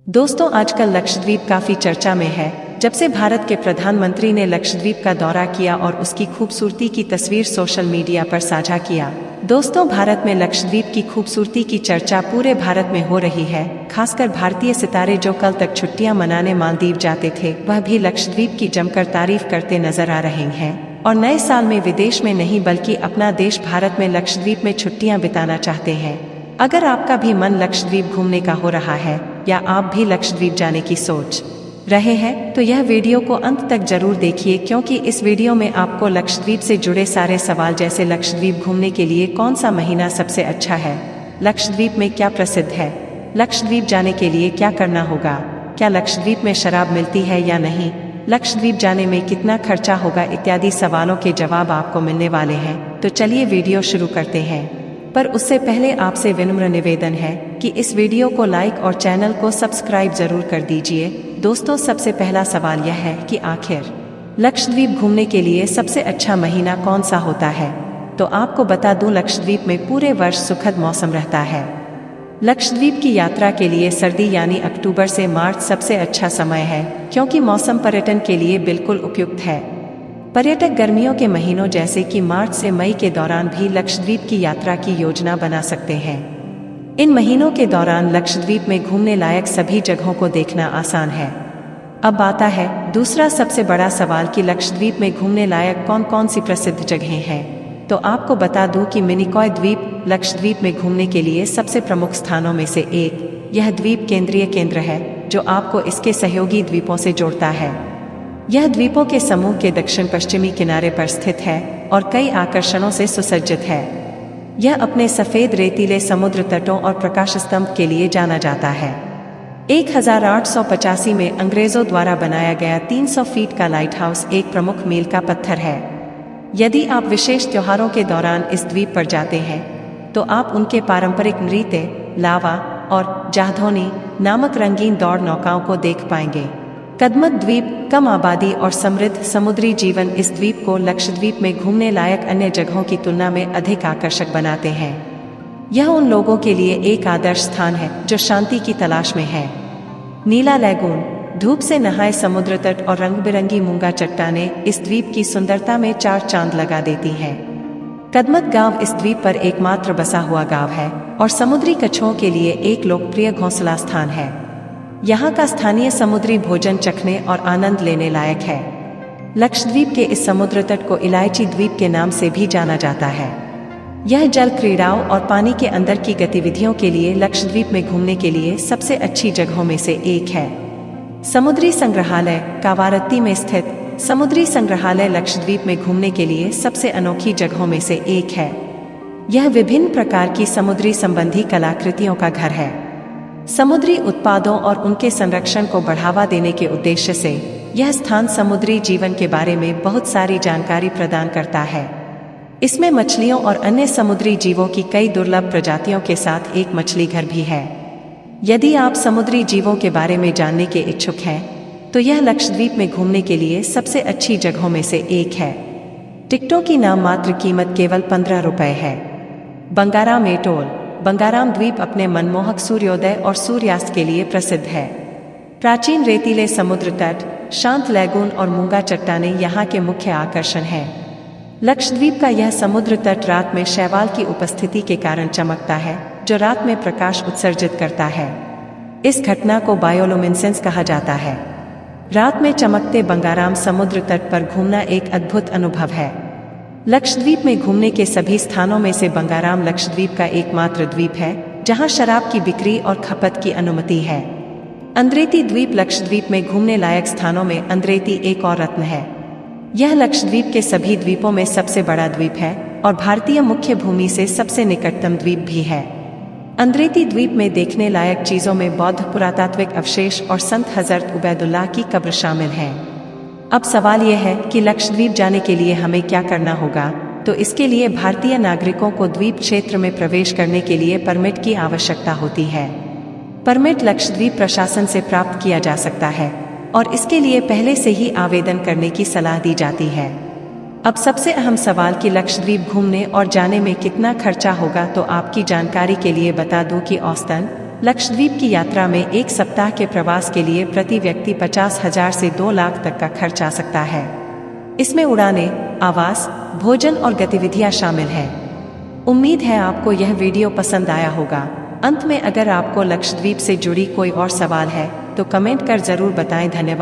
दोस्तों, आजकल लक्षद्वीप काफी चर्चा में है। जब से भारत के प्रधानमंत्री ने लक्षद्वीप का दौरा किया और उसकी खूबसूरती की तस्वीर सोशल मीडिया पर साझा किया। दोस्तों, भारत में लक्षद्वीप की खूबसूरती की चर्चा पूरे भारत में हो रही है। खासकर भारतीय सितारे जो कल तक छुट्टियां मनाने मालदीव जाते थे, वह भी लक्षद्वीप की जमकर तारीफ करते नजर आ रहे हैं और नए साल में विदेश में नहीं बल्कि अपना देश भारत में लक्षद्वीप में छुट्टियां बिताना चाहते हैं। अगर आपका भी मन लक्षद्वीप घूमने का हो रहा है या आप भी लक्षद्वीप जाने की सोच रहे हैं, तो यह वीडियो को अंत तक जरूर देखिए, क्योंकि इस वीडियो में आपको लक्षद्वीप से जुड़े सारे सवाल, जैसे लक्षद्वीप घूमने के लिए कौन सा महीना सबसे अच्छा है, लक्षद्वीप में क्या प्रसिद्ध है, लक्षद्वीप जाने के लिए क्या करना होगा, क्या लक्षद्वीप में शराब मिलती है या नहीं, लक्षद्वीप जाने में कितना खर्चा होगा, इत्यादि सवालों के जवाब आपको मिलने वाले हैं। तो चलिए वीडियो शुरू करते हैं। पर उससे पहले आपसे विनम्र निवेदन है कि इस वीडियो को लाइक और चैनल को सब्सक्राइब जरूर कर दीजिए। दोस्तों, सबसे पहला सवाल यह है कि आखिर लक्षद्वीप घूमने के लिए सबसे अच्छा महीना कौन सा होता है। तो आपको बता दूं, लक्षद्वीप में पूरे वर्ष सुखद मौसम रहता है। लक्षद्वीप की यात्रा के लिए सर्दी यानी अक्टूबर से मार्च सबसे अच्छा समय है, क्योंकि मौसम पर्यटन के लिए बिल्कुल उपयुक्त है। पर्यटक गर्मियों के महीनों जैसे कि मार्च से मई के दौरान भी लक्षद्वीप की यात्रा की योजना बना सकते हैं। इन महीनों के दौरान लक्षद्वीप में घूमने लायक सभी जगहों को देखना आसान है। अब आता है दूसरा सबसे बड़ा सवाल कि लक्षद्वीप में घूमने लायक कौन कौन सी प्रसिद्ध जगहें हैं। तो आपको बता दूं कि मिनिकॉय द्वीप लक्षद्वीप में घूमने के लिए सबसे प्रमुख स्थानों में से एक। यह द्वीप केंद्रीय केंद्र है जो आपको इसके सहयोगी द्वीपों से जोड़ता है। यह द्वीपों के समूह के दक्षिण पश्चिमी किनारे पर स्थित है और कई आकर्षणों से सुसज्जित है। यह अपने सफेद रेतीले समुद्र तटों और प्रकाश स्तंभ के लिए जाना जाता है। 1885 में अंग्रेजों द्वारा बनाया गया 300 फीट का लाइट हाउस एक प्रमुख मील का पत्थर है। यदि आप विशेष त्योहारों के दौरान इस द्वीप पर जाते हैं तो आप उनके पारंपरिक नृत्य, लावा और जाहधोनी नामक रंगीन दौड़ नौकाओं को देख पाएंगे। कदमत द्वीप, कम आबादी और समृद्ध समुद्री जीवन इस द्वीप को लक्षद्वीप में घूमने लायक अन्य जगहों की तुलना में अधिक आकर्षक बनाते हैं। यह उन लोगों के लिए एक आदर्श स्थान है जो शांति की तलाश में है। नीला लैगून, धूप से नहाए समुद्र तट और रंग बिरंगी मूंगा चट्टानें इस द्वीप की सुंदरता में चार चांद लगा देती हैं। कदमत गांव इस द्वीप पर एकमात्र बसा हुआ गांव है और समुद्री कछुओं के लिए एक लोकप्रिय घोंसला स्थान है। यहाँ का स्थानीय समुद्री भोजन चखने और आनंद लेने लायक है। लक्षद्वीप के इस समुद्र तट को इलायची द्वीप के नाम से भी जाना जाता है। यह जल क्रीड़ाओं और पानी के अंदर की गतिविधियों के लिए लक्षद्वीप में घूमने के लिए सबसे अच्छी जगहों में से एक है। समुद्री संग्रहालय कावारत्ती में स्थित समुद्री संग्रहालय लक्षद्वीप में घूमने के लिए सबसे अनोखी जगहों में से एक है। यह विभिन्न प्रकार की समुद्री संबंधी कलाकृतियों का घर है। समुद्री उत्पादों और उनके संरक्षण को बढ़ावा देने के उद्देश्य से यह स्थान समुद्री जीवन के बारे में बहुत सारी जानकारी प्रदान करता है। इसमें मछलियों और अन्य समुद्री जीवों की कई दुर्लभ प्रजातियों के साथ एक मछली घर भी है। यदि आप समुद्री जीवों के बारे में जानने के इच्छुक हैं तो यह लक्षद्वीप में घूमने के लिए सबसे अच्छी जगहों में से एक है। टिकटों की नाम मात्र कीमत केवल 15 रुपए है। बंगाराम एटोल, बंगाराम द्वीप अपने मनमोहक सूर्योदय और सूर्यास्त के लिए प्रसिद्ध है। प्राचीन रेतीले समुद्र तट, शांत लैगून और मूंगा चट्टानें यहाँ के मुख्य आकर्षण हैं। लक्षद्वीप का यह समुद्र तट रात में शैवाल की उपस्थिति के कारण चमकता है, जो रात में प्रकाश उत्सर्जित करता है। इस घटना को बायोलुमिनेसेंस कहा जाता है। रात में चमकते बंगाराम समुद्र तट पर घूमना एक अद्भुत अनुभव है। लक्षद्वीप में घूमने के सभी स्थानों में से बंगाराम लक्षद्वीप का एकमात्र द्वीप है जहां शराब की बिक्री और खपत की अनुमति है। अंद्रेती द्वीप लक्षद्वीप में घूमने लायक स्थानों में अंद्रेती एक और रत्न है। यह लक्षद्वीप के सभी द्वीपों में सबसे बड़ा द्वीप है और भारतीय मुख्य भूमि से सबसे निकटतम द्वीप भी है। अंद्रेती द्वीप में देखने लायक चीजों में बौद्ध पुरातात्विक अवशेष और संत हजरत उबैदुल्लाह की कब्र शामिल है। अब सवाल यह है कि लक्षद्वीप जाने के लिए हमें क्या करना होगा। तो इसके लिए भारतीय नागरिकों को द्वीप क्षेत्र में प्रवेश करने के लिए परमिट की आवश्यकता होती है। परमिट लक्षद्वीप प्रशासन से प्राप्त किया जा सकता है और इसके लिए पहले से ही आवेदन करने की सलाह दी जाती है। अब सबसे अहम सवाल कि लक्षद्वीप घूमने और जाने में कितना खर्चा होगा। तो आपकी जानकारी के लिए बता दूं कि औसतन लक्षद्वीप की यात्रा में एक सप्ताह के प्रवास के लिए प्रति व्यक्ति 50,000 से 2 लाख तक का खर्च आ सकता है। इसमें उड़ाने, आवास, भोजन और गतिविधियां शामिल हैं। उम्मीद है आपको यह वीडियो पसंद आया होगा। अंत में अगर आपको लक्षद्वीप से जुड़ी कोई और सवाल है तो कमेंट कर जरूर बताएं। धन्यवाद।